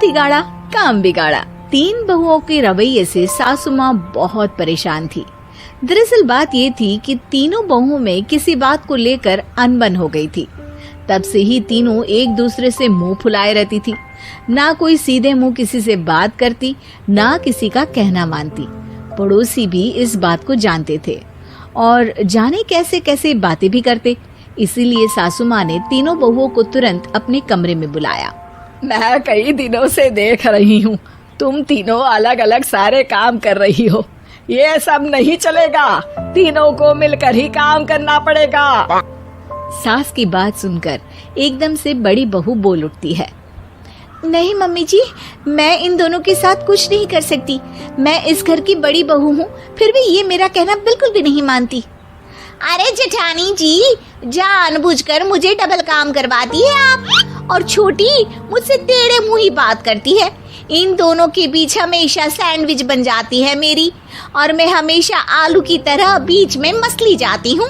तिगाड़ा काम बिगाड़ा। 3 बहुओं के रवैये से सासू माँ बहुत परेशान थी। दरअसल बात ये थी कि तीनों बहुओं में किसी बात को लेकर अनबन हो गई थी। तब से ही तीनों एक दूसरे से मुंह फुलाए रहती थी। ना कोई सीधे मुंह किसी से बात करती, ना किसी का कहना मानती। पड़ोसी भी इस बात को जानते थे और जाने कैसे कैसे बातें भी करते। इसीलिए सासू माँ ने तीनों बहुओं को तुरंत अपने कमरे में बुलाया। मैं कई दिनों से देख रही हूँ, तुम तीनों अलग अलग सारे काम कर रही हो। ये सब नहीं चलेगा, तीनों को मिलकर ही काम करना पड़ेगा। सास की बात सुनकर एकदम से बड़ी बहू बोल उठती है। नहीं मम्मी जी, मैं इन दोनों के साथ कुछ नहीं कर सकती। मैं इस घर की बड़ी बहू हूँ, फिर भी ये मेरा कहना बिल्कुल भी नहीं मानती। अरे जेठानी जी, जानबूझकर मुझे डबल काम करवाती है आप। और छोटी मुझसे टेढ़े मुंह ही बात करती है। इन दोनों के बीच हमेशा सैंडविच बन जाती है मेरी, और मैं हमेशा आलू की तरह बीच में मसली जाती हूँ।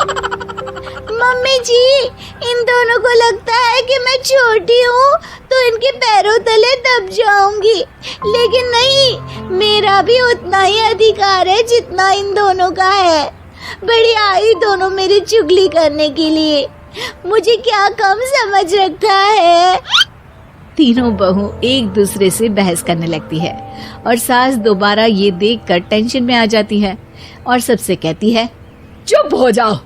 मम्मी जी, इन दोनों को लगता है कि मैं छोटी हूँ तो इनके पैरों तले दब जाऊंगी, लेकिन नहीं, मेरा भी उतना ही अधिकार है जितना इन दोनों का है। बड़ी आई दोनों मेरी चुगली करने के लिए, मुझे क्या कम समझ रखा है। तीनों बहू एक दूसरे से बहस करने लगती है और सास दोबारा ये देखकर टेंशन में आ जाती है और सबसे कहती है, चुप हो जाओ,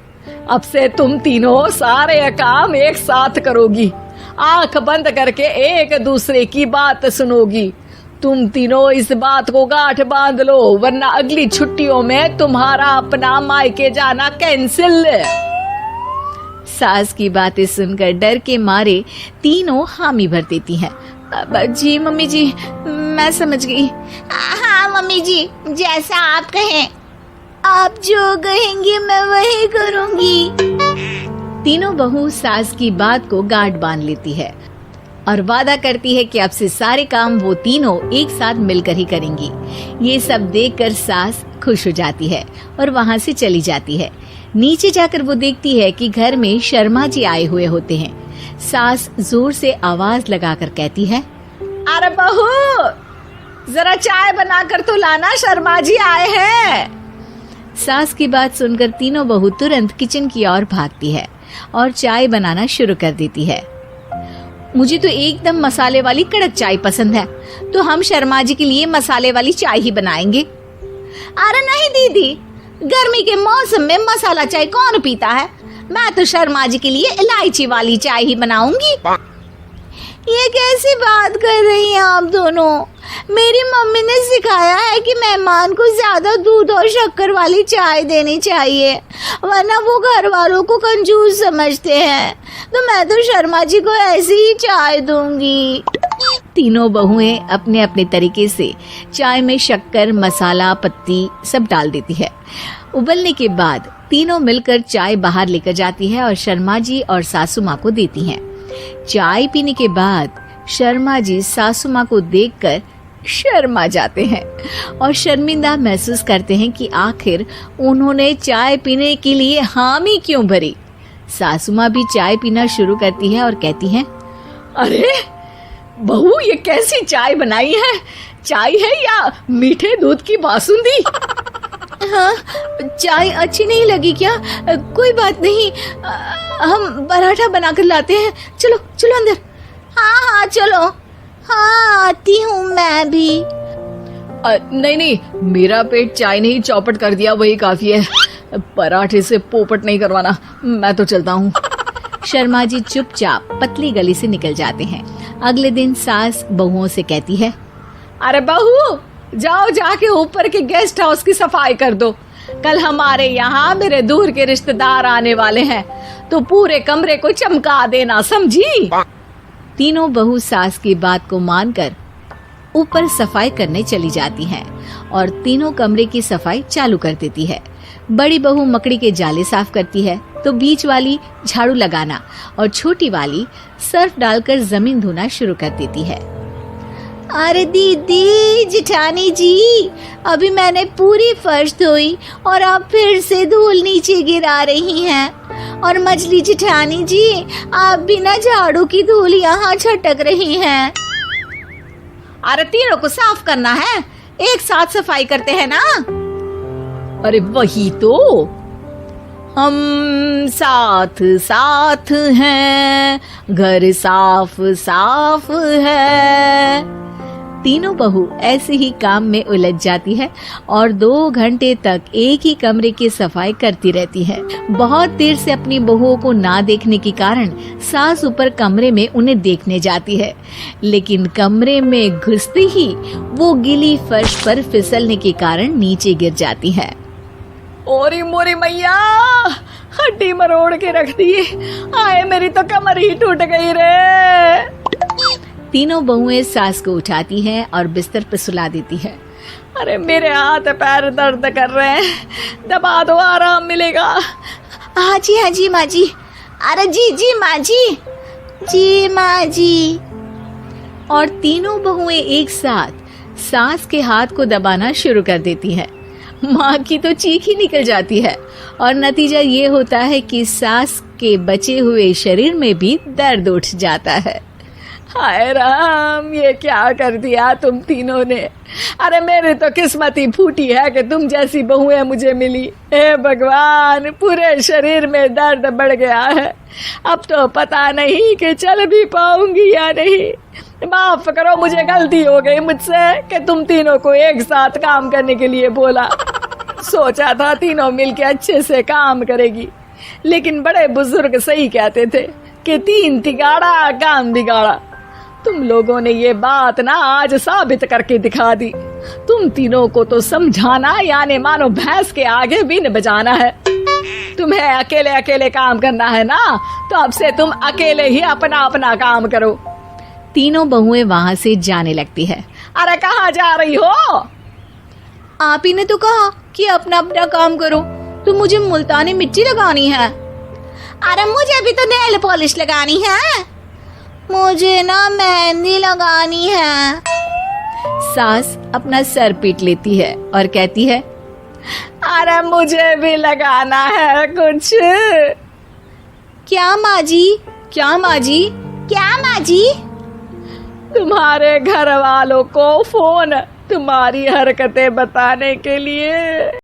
अब से तुम तीनों सारे काम एक साथ करोगी। आंख बंद करके एक दूसरे की बात सुनोगी। तुम तीनों इस बात को गांठ बांध लो, वरना अगली छुट्टियों में तुम्हारा अपना मायके जाना कैंसिल। सास की बातें सुनकर डर के मारे तीनों हामी भर देती हैं। जी मम्मी जी, मैं समझ गई। हाँ मम्मी जी, जैसा आप कहें। आप जो कहेंगी मैं वही करूंगी। तीनों बहू सास की बात को गांठ बांध लेती है और वादा करती है कि अब से सारे काम वो तीनों एक साथ मिलकर ही करेंगी। ये सब देखकर सास खुश हो जाती है और वहाँ से चली जाती है। नीचे जाकर वो देखती है कि घर में शर्मा जी आए हुए होते हैं। सास जोर से आवाज लगाकर कहती है, अरे बहू, जरा चाय बनाकर तो लाना, शर्मा जी आए हैं। सास की बात सुनकर तीनों बहू तुरंत किचन की ओर भागती है और चाय बनाना शुरू कर देती है। मुझे तो एकदम मसाले वाली कड़क चाय पसंद है, तो हम शर्मा जी के लिए मसाले वाली चाय ही बनाएंगे। अरे नहीं दीदी, गर्मी के मौसम में मसाला चाय कौन पीता है? मैं तो शर्मा जी के लिए इलायची वाली चाय ही बनाऊंगी। ये कैसी बात कर रही हैं आप दोनों? मेरी मम्मी ने सिखाया है कि मेहमान को ज्यादा दूध और शक्कर वाली चाय देनी चाहिए, वरना वो घर वालों को कंजूस समझते हैं। तो मैं तो शर्मा जी को ऐसी ही चाय दूंगी। तीनों बहुएं अपने अपने तरीके से चाय में शक्कर, मसाला, पत्ती सब डाल देती है। उबलने के बाद तीनों मिलकर चाय बाहर लेकर जाती है और शर्मा जी और सासू माँ को देती हैं। चाय पीने के बाद शर्मा जी सासू माँ को देखकर शर्मा जाते हैं और शर्मिंदा महसूस करते हैं कि आखिर उन्होंने चाय पीने के लिए हामी क्यों भरी। सासू माँ भी चाय पीना शुरू करती है और कहती हैं, अरे बहू, ये कैसी चाय बनाई है? चाय है या मीठे दूध की बासुंदी? हाँ, चाय अच्छी नहीं लगी क्या? कोई बात नहीं, हम पराठा बनाकर लाते हैं। चलो चलो अंदर। हाँ हाँ चलो। हाँ आती हूँ मैं भी। नहीं नहीं, मेरा पेट चाय ने ही चौपट कर दिया, वही काफी है। पराठे से पोपट नहीं करवाना, मैं तो चलता हूँ। शर्मा जी चुपचाप पतली गली से निकल जाते हैं। अगले दिन सास बहुओं से कहती है, अरे बहू, जाओ जाके ऊपर के गेस्ट हाउस की सफाई कर दो। कल हमारे यहाँ मेरे दूर के रिश्तेदार आने वाले हैं, तो पूरे कमरे को चमका देना, समझी? तीनों बहू सास की बात को मानकर ऊपर सफाई करने चली जाती हैं और तीनों कमरे की सफाई चालू कर देती है। बड़ी बहू मकड़ी के जाले साफ करती है, तो बीच वाली झाड़ू लगाना और छोटी वाली सर्फ डालकर जमीन धोना शुरू कर देती है। अरे दीदी, जेठानी जी, अभी मैंने पूरी फर्श धोई और आप फिर से धूल नीचे गिरा रही हैं। और मछली जेठानी जी, आप बिना झाड़ू की धूल यहाँ छटक रही हैं। अरे तीनों को साफ करना है, एक साथ सफाई करते हैं ना। अरे वही तो, हम साथ साथ हैं, घर साफ साफ है। तीनों बहू ऐसे ही काम में उलझ जाती है और 2 घंटे तक एक ही कमरे की सफाई करती रहती है। बहुत देर से अपनी बहुओं को ना देखने के कारण सास ऊपर कमरे में उन्हें देखने जाती है, लेकिन कमरे में घुसते ही वो गीली फर्श पर फिसलने के कारण नीचे गिर जाती है। ओरी मोरी मैया, हड्डी मरोड़ के रख दी। आए मेरी तो कमर ही टूट गई रे। तीनों बहुएं सास को उठाती हैं और बिस्तर पर सुला देती है। अरे मेरे हाथ पैर दर्द कर रहे हैं, दबा दो, आराम मिलेगा। हाँ जी माँ जी। अरे जी माँ जी। और तीनों बहुएं एक साथ सास के हाथ को दबाना शुरू कर देती हैं। माँ की तो चीख ही निकल जाती है और नतीजा ये होता है कि सास के बचे हुए शरीर में भी दर्द उठ जाता है। हाय राम, ये क्या कर दिया तुम तीनों ने। अरे मेरी तो किस्मत ही फूटी है कि तुम जैसी बहुएं मुझे मिली। हे भगवान, पूरे शरीर में दर्द बढ़ गया है। अब तो पता नहीं कि चल भी पाऊंगी या नहीं। माफ करो, मुझे गलती हो गई मुझसे कि तुम तीनों को एक साथ काम करने के लिए बोला। सोचा था तीनों मिलके अच्छे से काम करेगी, लेकिन बड़े बुजुर्ग सही कहते थे कि 3 तिगाड़ा काम बिगाड़ा। तुम लोगों ने ये बात ना आज साबित करके दिखा दी। तुम तीनों को तो समझाना यानी मानो भैंस के आगे बीन बजाना है। तुम्हें अकेले अकेले काम करना है ना, तो अब से तुम अकेले ही अपना अपना काम करो। तीनों बहुएं वहां से जाने लगती है। अरे कहाँ जा रही हो? आप ही ने तो कहा कि अपना अपना काम करो, तो मुझे मुल्तानी मिट्टी लगानी है। अरे मुझे भी तो नेल पॉलिश लगानी है, मुझे ना मेहंदी लगानी है। सास अपना सर पीट लेती है और कहती है, अरे मुझे भी लगाना है कुछ। क्या माँ जी? तुम्हारे घर वालों को फोन तुम्हारी हरकतें बताने के लिए।